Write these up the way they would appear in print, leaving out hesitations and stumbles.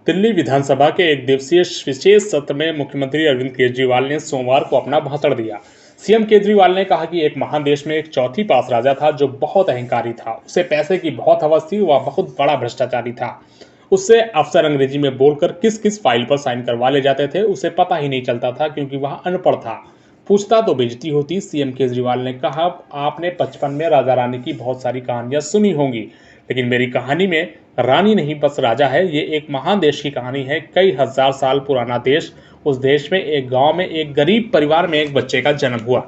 दिल्ली विधानसभा के एक दिवसीय विशेष सत्र में मुख्यमंत्री अरविंद केजरीवाल ने सोमवार को अपना भाषण दिया। सीएम केजरीवाल ने कहा कि एक महान देश में एक चौथी पास राजा था जो बहुत अहंकारी था। उसे पैसे की बहुत हवस थी, वह बहुत बड़ा भ्रष्टाचारी था। उससे अफसर अंग्रेजी में बोलकर किस किस फाइल पर साइन करवा ले जाते थे उसे पता ही नहीं चलता था, क्योंकि वह अनपढ़ था। पूछता तो बेइज्जती होती। सीएम केजरीवाल ने कहा, आपने 55 में राजा रानी की बहुत सारी कहानियां सुनी होंगी, लेकिन मेरी कहानी में रानी नहीं बस राजा है। ये एक महान देश की कहानी है, कई हजार साल पुराना देश। उस देश में एक गांव में एक गरीब परिवार में एक बच्चे का जन्म हुआ।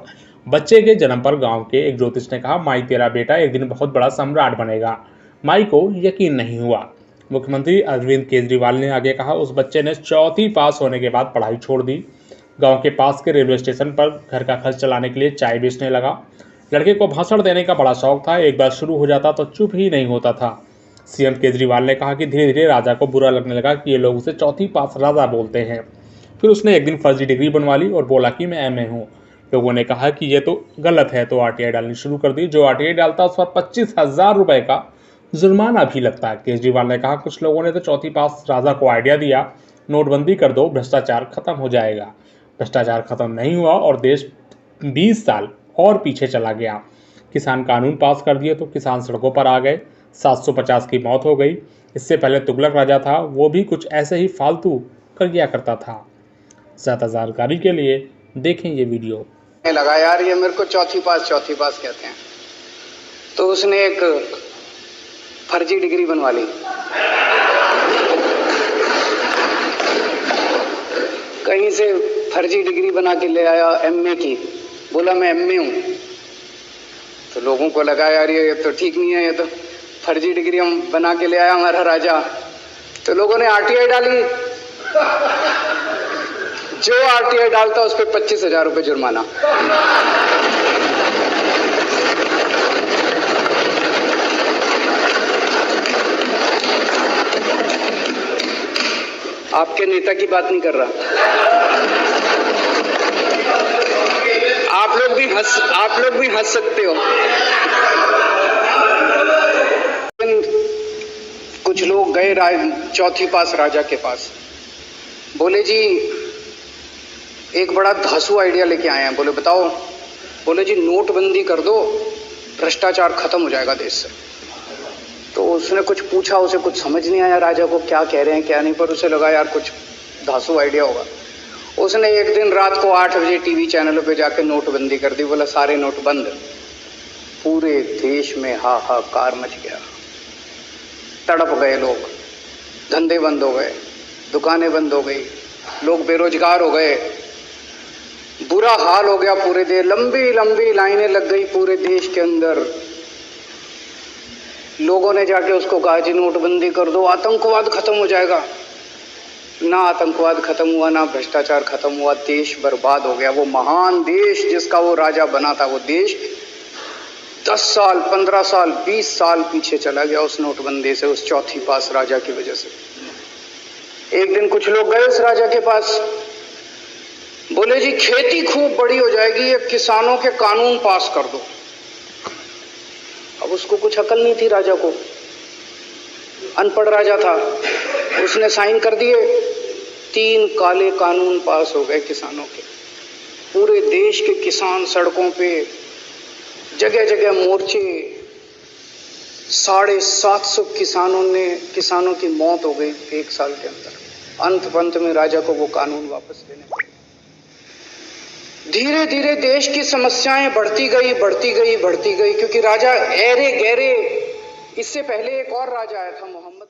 बच्चे के जन्म पर गांव के एक ज्योतिष ने कहा, माई तेरा बेटा एक दिन बहुत बड़ा सम्राट बनेगा। माई को यकीन नहीं हुआ। मुख्यमंत्री अरविंद केजरीवाल ने आगे कहा, उस बच्चे ने चौथी पास होने के बाद पढ़ाई छोड़ दी। गांव के पास के रेलवे स्टेशन पर घर का खर्च चलाने के लिए चाय बेचने लगा। लड़के को भाषण देने का बड़ा शौक था, एक बार शुरू हो जाता तो चुप ही नहीं होता था। सीएम केजरीवाल ने कहा कि धीरे धीरे राजा को बुरा लगने लगा कि ये लोग उसे चौथी पास राजा बोलते हैं। फिर उसने एक दिन फर्जी डिग्री बनवा ली और बोला कि मैं एमए हूँ। लोगों ने कहा कि ये तो गलत है, तो आरटीआई डालनी शुरू कर दी। जो आरटीआई डालता उस पर 25,000 रुपए का जुर्माना भी लगता है। केजरीवाल ने कहा, कुछ लोगों ने तो चौथी पास राजा को आइडिया दिया, नोटबंदी कर दो, भ्रष्टाचार खत्म हो जाएगा। भ्रष्टाचार खत्म नहीं हुआ और देश 20 साल और पीछे चला गया। किसान कानून पास कर दिए तो किसान सड़कों पर आ गए। 750 की मौत हो गई। इससे पहले तुगलक राजा था, वो भी कुछ ऐसे ही फालतू कर दिया करता था। ज़्यादा जानकारी के लिए देखें ये वीडियो। लगा यार, ये मेरे को चौथी पास कहते हैं। तो उसने एक फर्जी डिग्री बनवा ली। कहीं से फर्जी डिग्री बना के ले आया एमए की, बोला मैं एमए हूं। तो लोगों को लगा यार ये तो ठीक नहीं है, ये तो फर्जी डिग्री हम बना के ले आया हमारा राजा। तो लोगों ने आरटीआई डाली। जो आरटीआई डालता उस पर 25,000 रुपये जुर्माना। आपके नेता की बात नहीं कर रहा। आप लोग भी हंस सकते हो। कुछ लोग गए चौथी पास राजा के पास, बोले जी एक बड़ा धांसू आइडिया लेके आए हैं। बोले बताओ। बोले जी नोटबंदी कर दो, भ्रष्टाचार खत्म हो जाएगा देश से। तो उसने कुछ पूछा, उसे कुछ समझ नहीं आया राजा को क्या कह रहे हैं क्या नहीं, पर उसे लगा यार कुछ धांसू आइडिया होगा। उसने एक दिन रात को 8 बजे टीवी चैनलों पे जाके नोटबंदी कर दी। बोला सारे नोट बंद। पूरे देश में हाहाकार मच गया। तड़प गए लोग, धंधे बंद हो गए, दुकानें बंद हो गई, लोग बेरोजगार हो गए, बुरा हाल हो गया पूरे देश। लंबी लंबी लाइनें लग गई पूरे देश के अंदर। लोगों ने जाके उसको कहा जी नोटबंदी कर दो, आतंकवाद खत्म हो जाएगा। ना आतंकवाद खत्म हुआ, ना भ्रष्टाचार खत्म हुआ, देश बर्बाद हो गया। वो महान देश जिसका वो राजा बना था, वो देश 10 साल 15 साल 20 साल पीछे चला गया उस नोटबंदी से, उस चौथी पास राजा की वजह से। एक दिन कुछ लोग गए उस राजा के पास, बोले जी खेती खूब बड़ी हो जाएगी, ये किसानों के कानून पास कर दो। अब उसको कुछ अकल नहीं थी राजा को, अनपढ़ राजा था। उसने साइन कर दिए, 3 काले कानून पास हो गए किसानों के। पूरे देश के किसान सड़कों पे, जगह जगह मोर्चे, 750 किसानों की मौत हो गई 1 साल के अंदर। अंत में राजा को वो कानून वापस लेने पड़े। धीरे धीरे देश की समस्याएं बढ़ती गई, क्योंकि राजा ऐरे गहरे। इससे पहले एक और राजा आया था, मोहम्मद